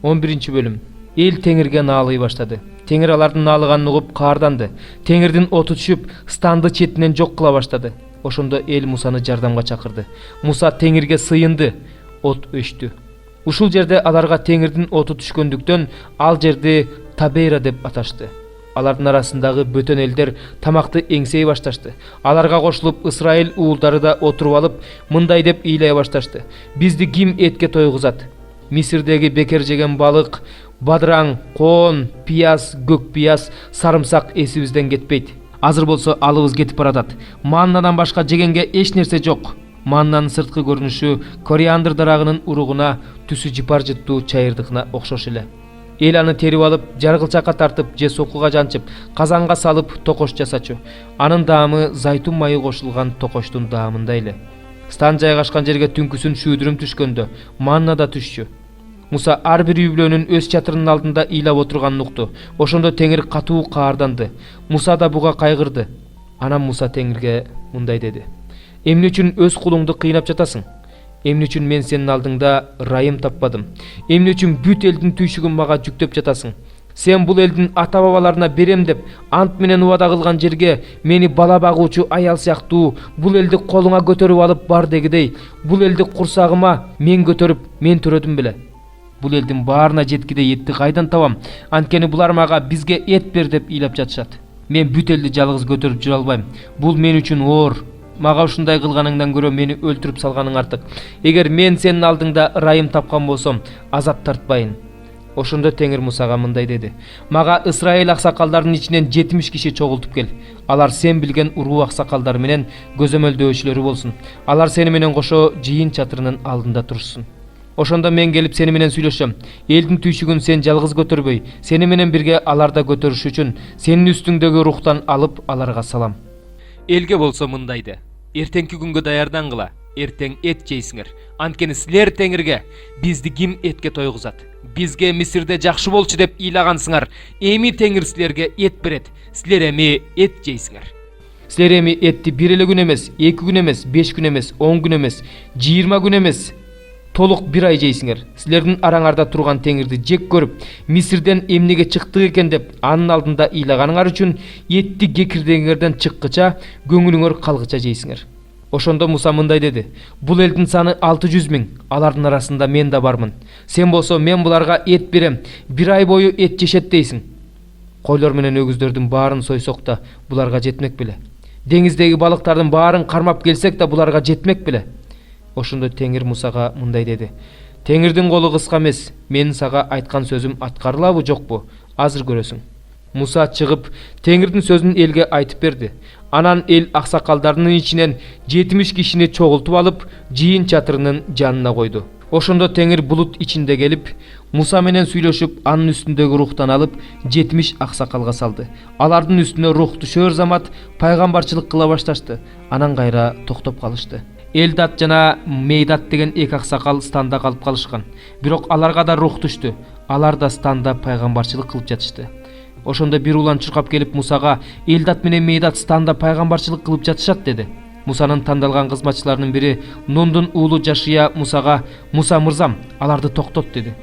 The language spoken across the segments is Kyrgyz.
11-bölüm. Эл теңирге наалый баштады. Теңир алардын наалыганын угуп каарданды. Теңирдин оту түшүп, станды четинен жок кыла баштады. Ошондо эл Мусаны жардамга чакырды. Муса теңирге сыйынды. От өчтү. Ушул жерде аларга теңирдин оту түшкөндүктөн ал жерди Табейра деп аташты. Алардын арасындагы бөтөн элдер тамакты эңсей башташты. Аларга кошулуп Исраил уулдары да отуруп алып, мындай деп ыйлай башташты: бизди ким этке тойгузат? Мисирдеги бекер жеген балык, бадыраң, коон, пияз, көк пияз, сарымсак эсибизден кетпейт. Азыр болсо алыбыз кетип баратат. Маннадан башка жегенге эч нерсе жок. Маннанын сырткы көрүнүшү кориандр дарагынын уругуна, түсү жыпар жыттуу чайырдыкына окшош эле. Эл аны терип алып, жаргылчакка тартып, же сокуга жанчып, казанга салып токош жасачу. Анын даамы зайтун майы кошулган токоштун даамындай эле. Стан жайгашкан жерге түнкүсүн шүүдүрүм түшкөндө манна да түшчү. Муса ар бир үй бүлөнүн өз чатырынын алдында ыйлап отурганын укту. Ошондо Теңир катуу каарданды. Муса да буга кайгырды. Анан Муса Теңирге мындай деди: эмне үчүн өз кулуңду кыйнап жатасың? Эмне үчүн мен сенин алдыңда ырайым таппадым? Эмне үчүн бүт элдин түйшүгүн мага жүктөп жатасың? Сен бул элдин ата бабаларына берем деп ант менен убада кылган жерге мени бала багуучу аял сыяктуу бул элди колуңа көтөрүп алып бар дегидей, бул элди курсагыма мен көтөрүп мен төрөдүм беле? Бул элдин баарына жеткидей этти кайдан табам? Анткени булар мага бизге эт бер деп ыйлап жатышат. Мен бүт элди жалгыз көтөрүп жүрө албайм. Бул мен үчүн оор. Мага ушундай кылганыңдан көрө мени өлтүрүп салганың артык. Эгер мен сенин алдыңда ырайым тапкан болсом, азап тартпайын. Ошондо Теңир Мусага мындай деди: мага Исраил аксакалдарынын ичинен 70 киши чогултуп кел. Алар сен билген уруу аксакалдар менен көзөмөлдөөчүлөрү болсун. Алар сени менен кошо жыйын чатырынын алдында турушсун. Ошондо мен келип сени менен сүйлөшөм. Элдин түйшүгүн сен жалгыз көтөрбөй, сени менен бирге аларда көтөрүш үчүн сенин үстүңдөгү рухтан алып аларга салам. Элге болсо мындайды: эртеңки күнгө даярдангыла, эртең эт жейсиңер. Анткени силер Теңирге бизди ким этке тойгузат? Бизге Мисирде жакшы болчу деп ыйлагансыңар. Эми Теңир силерге эт берет. Силер эми эт жейсиңер. Силер эми этти бир эле күн эмес, 2 күн эмес, 5 күн эмес, 10 күн эмес, 20 күн эмес, толук бир ай жейсиңер. Силердин араңарда турган Теңирди жек көрүп, Мисирден эмнеге чыктык экен деп анын алдында ыйлаганыңар үчүн этти кекирдеңерден чыккыча, көңүлүңөр калгыча жейсиңер. Ошондо Муса мындай деди: бул элдин саны 600 000, алардын арасында мен да бармын. Сен болсо мен буларга эт берем, бир ай бою эт жешет дейсиң. Койлор менен өгүздөрдүн баарын сойсок да буларга жетмек беле? Деңиздеги балыктардын баарын кармап келсек да буларга жетмек беле? Ошондо Теңир Мусага мындай деди: Теңирдин колу кыска эмес, менин сага айткан сөзүм аткарылабы жокпу? Азыр көрөсүң. Муса чыгып Теңирдин сөзүн элге айтып берди. Анан эл аксакалдарынын ичинен 70 кишини чогултуп алып, жыйын чатырынын жанына койду. Ошондо Теңир булут ичинде келип, Муса менен сүйлөшүп, анын үстүндөгү рухтан алып, 70 аксакалга салды. Алардын үстүнө рух түшөр замат пайгамбарчылык кыла башташты. Анан кайра токтоп калышты. Элдат жана Мейдат деген 2 аксакал станда калып калышкан. Бирок аларга да рух түштү. Алар да станда пайгамбарчылык кылып жатышты. Ошондо бир улан чуркап келип Мусага: Элдат менен Мейдат станда пайгамбарчылык кылып жатышат деди. Мусанын тандалган кызматчыларынын бири, Нундун уулу Жашия, Мусага: Муса мырзам, аларды токтот деди.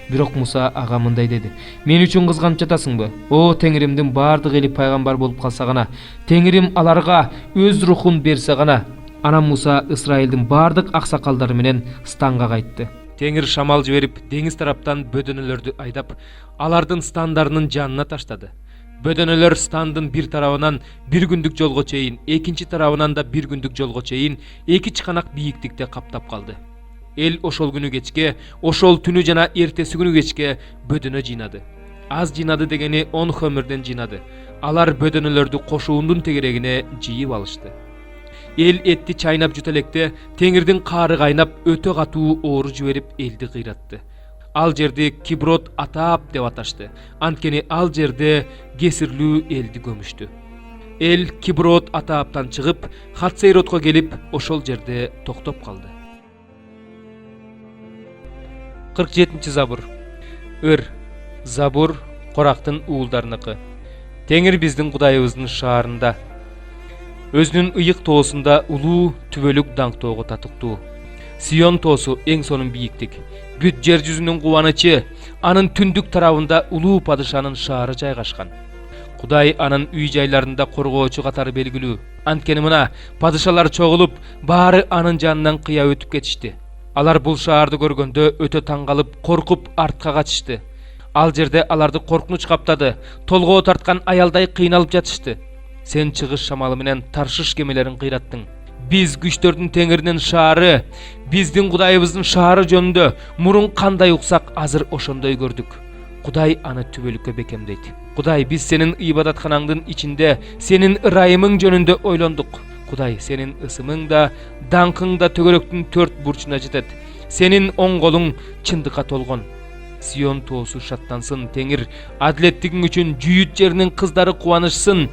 Бирок Муса ага мындай деди: мен үчүн кызганып жатасыңбы? О Теңиримдин бардык эли пайгамбар болуп калса гана, Теңирим аларга өз рухун берсе гана. Анан Муса Исраилдин бардык аксакалдары менен станга кайтты. Теңир шамал жиберип, деңиз тараптан бөдөнөлөрдү айдап, алардын стандарынын жанына таштады. Бөдөнөлөр стандын бир тарабынан 1 күндүк жолго чейин, экинчи тарабынан да 1 күндүк жолго чейин 2 чыканак бийиктикте каптап калды. Эл ошол күнү кечке, ошол түнү жана эртеси күнү кечке бөдөнө жыйнады. Аз жыйнады дегени 10 хөмөрдөн жыйнады. Алар бөдөнөлөрдү кошуундун тегерегине жыйып алышты. Эл этти чайнап жута электе Теңирдин каары кайнап, өтө катуу оору жиберип элди кыйратты. Ал жерди Киброт Атаап деп аташты. Анткени ал жерде кесирлүү элди көмүштү. Эл Киброт Атааптан чыгып, Хатсейротко келип, ошол жерде токтоп калды. 47-ci Забур. Ыр. Забур Корактын уулдарыныкы. Теңир биздин Кудайыбыздын шаарында. Өзүнүн ыйык тоосунда улуу түбөлүк даңктоого татыктуу. Сион тоосу эң сонун бийиктик. Бүт жер жүзүнүн кубанычы, анын түндүк тарабында улуу падышанын шаары жайгашкан. Кудай анын үй жайларында коргоочу катары белгилүү. Анткени мына падышалар чогулуп, баары анын жанынан кыя өтүп кетишти. Алар бул шаарды көргөндө өтө таң калып, коркуп артка качышты. Ал жерде аларды коркунуч каптады. Толгоо тарткан аялдай кыйналып жатышты. Сен чыгыш шамалы менен Таршиш кемелерин кыйраттың. Биз күчтөрдүн теңиринин шаары, биздин Кудайыбыздын шаары жөнүндө мурун кандай уксак, азыр ошондой көрдүк. Кудай аны түбөлүккө бекемдейт. Кудай, биз сенин ибадатканаңдын ичинде сенин ырайымың жөнүндө ойлондук. Кудай, сенин ысымың да, даңкың да төгөрөктүн төрт бурчуна жетет. Сенин оң колуң чындыкка толгон. Сион тоосу шаттансын, Теңир адилеттигиң үчүн жүйүт жеринин кыздары кубанышсын.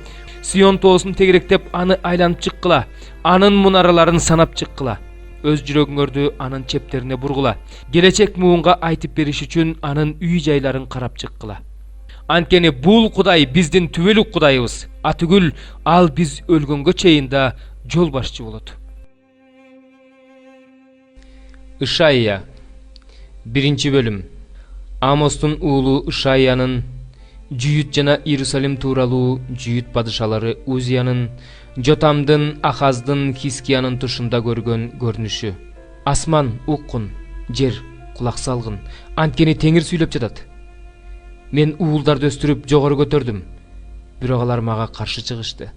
Сион тоосун тегеректеп аны айланып чыккыла, анын мунараларын санап чыккыла. Өз жүрөгүңөрдү анын чептерине бургула. Келечек муунга айтып бериш үчүн анын үй жайларын карап чыккыла. Анткени бул Кудай биздин түбөлүк Кудайыбыз. Атүгүл ал биз өлгөнгө чейин да жол башчы болот. Ишайя 1-бөлүм. Амостун уулу Ишайянын Жүйүт жана Иерусалим тууралуу жүйүт падышалары Узиянын, Жотамдын, Ахаздын, Хискиянын тушунда көргөн көрүнүшү. Асман уккун, жер кулак салгын, анткени Теңир сүйлөп жатат. Мен уулдарды өстүрүп жогору көтөрдүм, бирок алар мага каршы чыгышты.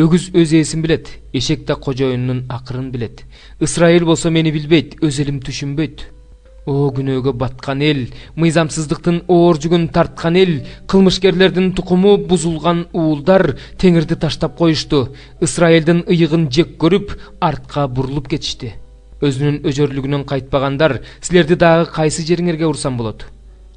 Өгүз өз ээсин билет, эшек да кожоюнунун акырын билет. Исраил болсо мени билбейт, өз элим түшүнбөйт. О күнөөгө баткан эл, мыйзамсыздыктын оор жүгүн тарткан эл, кылмышкерлердин тукуму бузулган уулдар Теңирди таштап коюшту. Исраилдин ыйыгын жек көрүп, артка бурулуп кетишти. Өзүнүн өжөрлүгүнөн кайтпагандар, силерди дагы кайсы жериңерге урсам болот?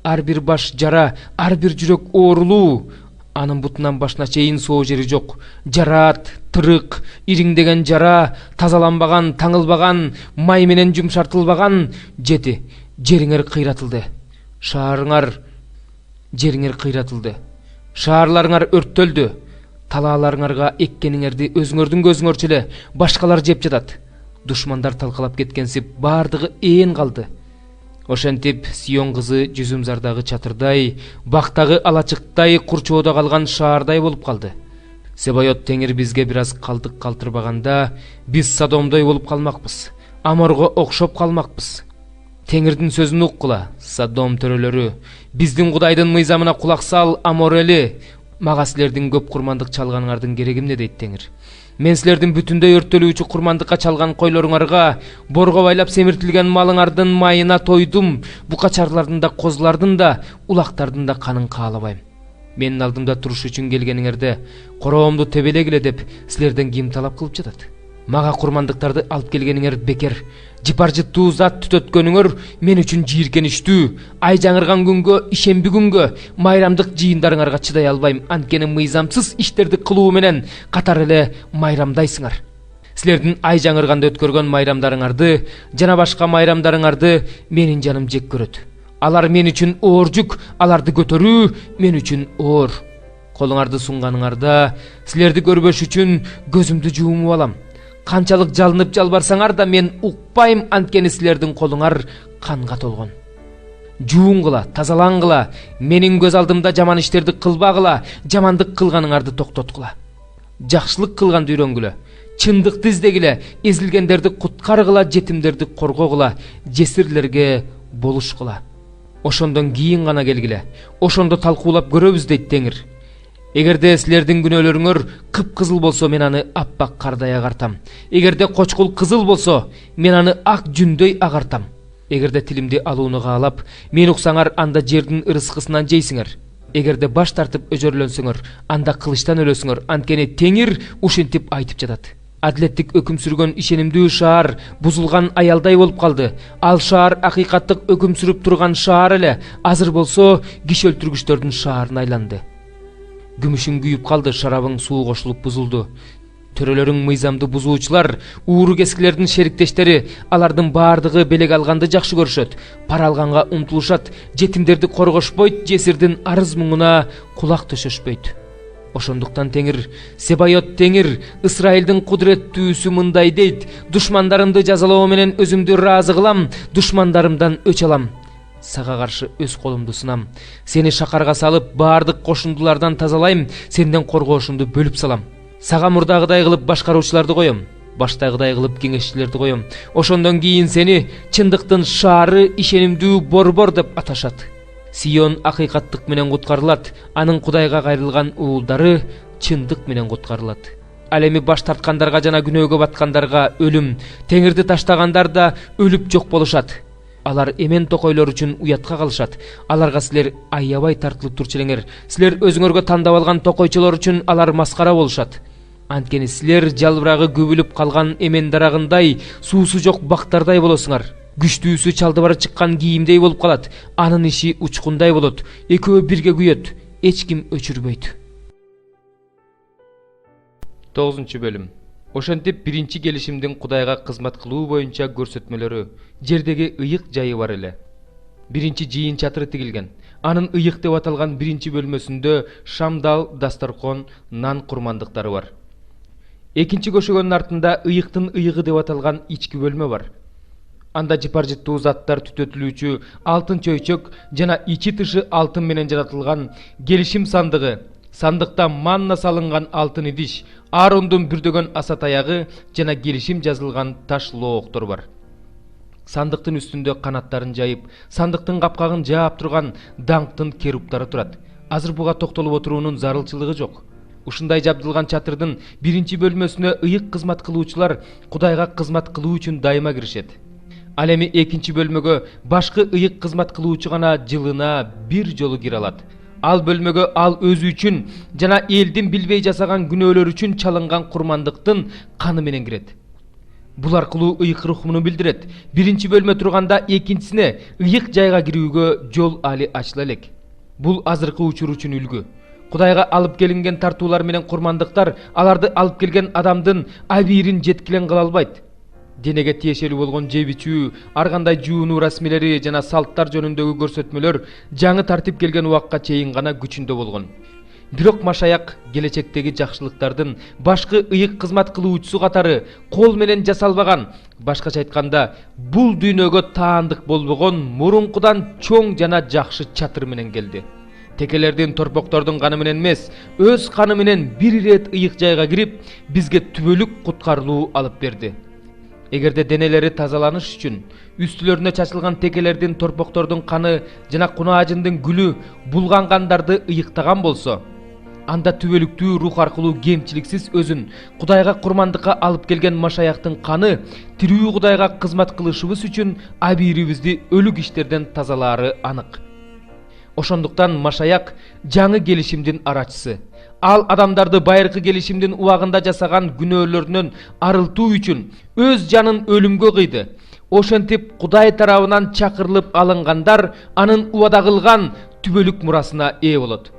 Ар бир баш жара, ар бир жүрөк оорулуу. Анын бутунан башына чейин соо жери жок. Жараат, тырык, ириңдеген жара, тазаланбаган, таңылбаган, май менен жумшартылбаган. Жети, жериңер кыйратылды. Шаарыңар, жериңер кыйратылды. Шаарларыңар өрттөлдү. Талааларыңарга эккениңерди өзүңөрдүн көзүңөрчү эле башкалар жеп жатат. Душмандар талкалап кеткенсип, бардыгы ээн калды. Ошентип Сион кызы Жүзүмзардагы чатырдай, бактагы алачыктай курчоодо калган шаардай болуп калды. Себайот Теңир бизге бир аз калдык калтырбаганда, биз Содомдой болуп калмакпыз, Аморго окшоп калмакпыз. Теңирдин сөзүн уккула, Содом төрөлөрү, биздин Кудайдын мыйзамына кулак сал, Амор эли. Мага силердин көп курмандык чалганыңардын кереги эмне дейт Теңир? Мен силердин бүтүндөй өрттөлүүчү курмандыкка чалган койлоруңарга, борго байлап семиртилген малыңардын майына тойдум. Букачарлардын да, козулардын да, улактардын да канын каалабайм. Менин алдымда туруш үчүн келгениңерде, короомду тебелегиле деп силерден ким талап кылып жатат? Мага курмандыктарды алып келгениңер бекер. Жыпар-жыттуу зат түтөткөнүңөр мен үчүн жийиркеништүү. Ай жаңырган күнгө, ишемби күнгө, майрамдык жыйындарыңарга чыдай албайм. Анткени мыйзамсыз иштерди кылуу менен катар эле майрамдайсыңар. Силердин ай жаңырганда өткөргөн майрамдарыңарды жана башка майрамдарыңарды менин жаным жек көрөт. Алар мен үчүн оор жүк, аларды көтөрүү мен үчүн оор. Колуңарды сунганыңарда силерди көрбөш үчүн көзүмдү жуумуп алам. Канчалык жалынып жалбарсаңар да мен укпайм, анткени силердин колуңар канга толгон. Жууңгула, тазалаңгыла, менин көз алдымда жаман иштерди кылбагыла, жамандык кылганыңарды токтоткула. Жакшылык кылганды үйрөнгүлө, чындыкты издегиле, эзилгендерди куткаргыла, жетимдерди коргогула, жесирлерге болушкула. Ошондон кийин гана келгиле, ошондо талкуулап көрөбүз дейт Теңир. Эгерде силердин күнөөлөрүңөр кыпкызыл болсо, мен аны аппак кардай агартам. Эгерде кочкул кызыл болсо, мен аны ак жүндөй агартам. Эгерде тилимди алууну каалап, мен уксаңар, анда жердин ырыскысынан жейсиңер. Эгерде баш тартып өжөрлөнсөңөр, анда кылычтан өлөсүңөр. Анткени Теңир ушинтип айтып жатат. Адилеттик өкүм сүргөн ишенимдүү шаар бузулган аялдай болуп калды. Ал шаар акыйкаттык өкүм сүрүп турган шаар эле, азыр болсо киши өлтүргүчтөрдүн шаарына айланды. Күмүшүң күйүп калды, шарабың суу кошулуп бузулду. Төрөлөрүң мыйзамды бузуучулар, ууру кескилердин шериктештери, алардын баардыгы белек алганды жакшы көрүшөт, пара алганга умтулушат, жетимдерди коргошпойт, жесирдин арыз муңуна кулак төшөшпөйт. Ошондуктан Теңир, Себайот Теңир, Исраилдин кудуреттүүсү мындай дейт: душмандарымды жазалоо менен өзүмдү ыраазы кылам, душмандарымдан өч алам. сага каршы өз колумду сынам. Сени шакарга салып, баардык кошундулардан тазалайм, сенден коргоошумду бөлүп салам. Сага мурдагыдай кылып башкаруучуларды коем, баштагыдай кылып кеңешчилерди коем. Ошондон кийин сени чындыктын шаары, ишенимдүү борбор деп аташат. Сион акыйкаттык менен куткарылат, анын Кудайга кайрылган уулдары чындык менен куткарылат. Ал эми баш тарткандарга жана күнөөгө баткандарга өлүм, теңирди таштагандар да өлүп жок болушат. Алар эмен токойлор үчүн уятка калышат. Аларга силер аябай тартылып турчу элеңер. Силер өзүңөргө тандап алган токойчолор үчүн алар маскара болушат. Анткени силер жалбырагы көбүлүп калган эмен дарагындай, суусу жок бактардай болосуңар. Күчтүүсү чалды бара чыккан кийимдей болуп калат. Анын иши учкундай болот. Экөө бирге күйөт. Эч ким өчүрбөйт. 9 бөлүм. Ошентип биринчи келишимдин Кудайга кызмат кылуу боюнча көрсөтмөлөрү, жердеги ыйык жайы бар эле. Биринчи жыйын чатыры тигилген. Анын ыйык деп аталган биринчи бөлмөсүндө шамдал, дасторкон, нан курмандыктары бар. Экинчи көшөгөнүн артында ыйыктын ыйыгы деп аталган ички бөлмө бар. Анда жыпар-жыттуу заттар түтөтүлүүчү алтын чөйчөк жана ичи тышы алтын менен жаратылган келишим сандыгы, сандыкта манна салынган алтын идиш, Аарондун бүрдөгөн аса таягы жана келишим жазылган таш лооктор бар. Сандыктын үстүндө канаттарын жайып, сандыктын капкагын жаап турган даңктын керуптары турат. Азыр буга токтолуп отуруунун зарылчылыгы жок. Ушундай жабдылган чатырдын биринчи бөлмөсүнө ыйык кызмат кылуучулар Кудайга кызмат кылуу үчүн дайыма киришет. Ал эми экинчи бөлмөгө башкы ыйык кызмат кылуучу гана жылына бир жолу кире алат. Ал бөлмөгө ал өзү үчүн жана элдин билбей жасаган күнөөлөр үчүн чалынган курмандыктын каны менен кирет. Бул аркылуу ыйык рухмуну билдирет. Биринчи бөлмө турганда экинчисине ыйык жайга кирүүгө жол али ачыла элек. Бул азыркы учур үчүн үлгү. Кудайга алып келинген тартуулар менен курмандыктар аларды алып келген адамдын абийирин жеткилен кыла албайт. Денеге тиешелүү болгон жеп ичүү, ар кандай жуунуу расмилери жана салттар жөнүндөгү көрсөтмөлөр жаңы тартип келген убакка чейин гана күчүндө болгон. Бирок Машаяк келечектеги жакшылыктардын башкы ыйык кызмат кылуучусу катары кол менен жасалбаган, башкача айтканда, бул дүйнөгө таандык болбогон мурункудан чоң жана жакшы чатыр менен келди. Текелердин торпоктордун каны менен эмес, өз каны менен бир ирет ыйык жайга кирип, бизге түбөлүк куткарылуу алып берди. Эгерде денелери тазаланыш үчүн үстүлөрүнө чачылган текелердин торпоктордун каны жана кунаажындын гүлү булгангандарды ыйыктаган болсо, анда түбөлүктүү рух аркылуу кемчиликсиз өзүн Кудайга курмандыкка алып келген Машаяктын каны тирүү Кудайга кызмат кылышыбыз үчүн абийирибизди өлүк иштерден тазалаары анык. Ошондуктан Машаяк жаңы келишимдин арачысы. Ал адамдарды байыркы келишимдин убагында жасаган күнөөлөрүнөн арылтуу үчүн өз жанын өлүмгө кыйды. Ошентип Кудай тарабынан чакырылып алынгандар анын убада кылган түбөлүк мурасына ээ болот.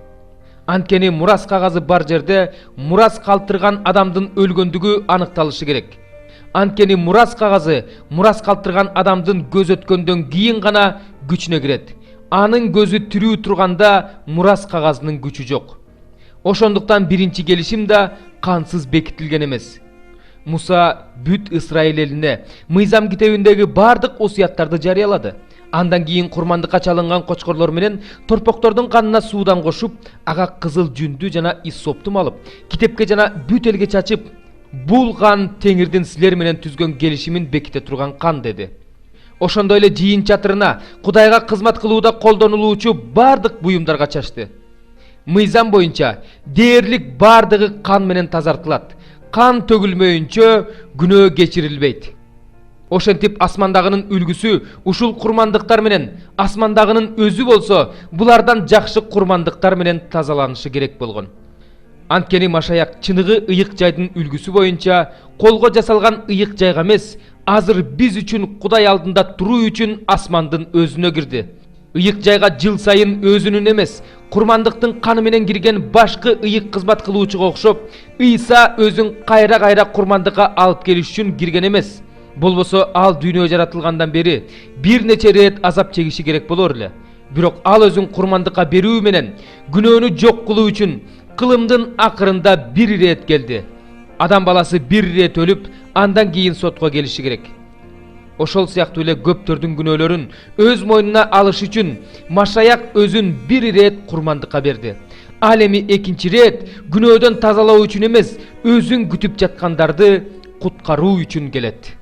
Анткени мурас кагазы бар жерде мурас калтырган адамдын өлгөндүгү аныкталышы керек. Анткени мурас кагазы мурас калтырган адамдын көз өткөндөн кийин гана күчүнө кирет. Анын көзү тирүү турганда мурас кагазынын күчү жок. Ошондуктан биринчи келишим да кансыз бекитилген эмес. Муса бүт Исраил элине мыйзам китебиндеги бардык осуяттарды жарыялады. Андан кийин курмандыкка чалынган кочкорлор менен торпоктордун канына суудан кошуп, ага кызыл жүндү жана иссопту малып, китепке жана бүт элге чачып, бул кан Теңирдин силер менен түзгөн келишимин беките турган кан деди. Ошондой эле жыйын чатырына Кудайга кызмат кылууда колдонулуучу бардык буюмдарга чачты. Мыйзам боюнча дээрлик бардыгы кан менен тазартылат. Кан төгүлмөйүнчө күнөө кечирилбейт. Ошентип асмандагынын үлгүсү ушул курмандыктар менен, асмандагынын өзү болсо булардан жакшы курмандыктар менен тазаланышы керек болгон. Анткени Машаяк чыныгы ыйык жайдын үлгүсү боюнча колго жасалган ыйык жайга эмес, азыр биз үчүн Кудай алдында туруу үчүн асмандын өзүнө кирди. Ыйык жайга жыл сайын өзүнүн эмес, курмандыктын каны менен кирген башкы ыйык кызмат кылуучуга окшоп, Ыйса өзүн кайра-кайра курмандыкка алып келиш үчүн кирген эмес. Болбосо ал дүйнө жаратылгандан бери бир нече рет азап чегиши керек болор эле. Бирок ал өзүн курмандыкка берүү менен күнөөнү жок кылуу үчүн кылымдын акырында бир ирет келди. Адам баласы бир ирет өлүп, андан кийин сотко келиши керек. Ошол сыяктуу эле көптөрдүн күнөөлөрүн өз мойнуна алыш үчүн Машаяк өзүн бир ирет курмандыкка берди. Ал эми экинчи ирет күнөөдөн тазалоо үчүн эмес, өзүн күтүп жаткандарды куткаруу үчүн келет.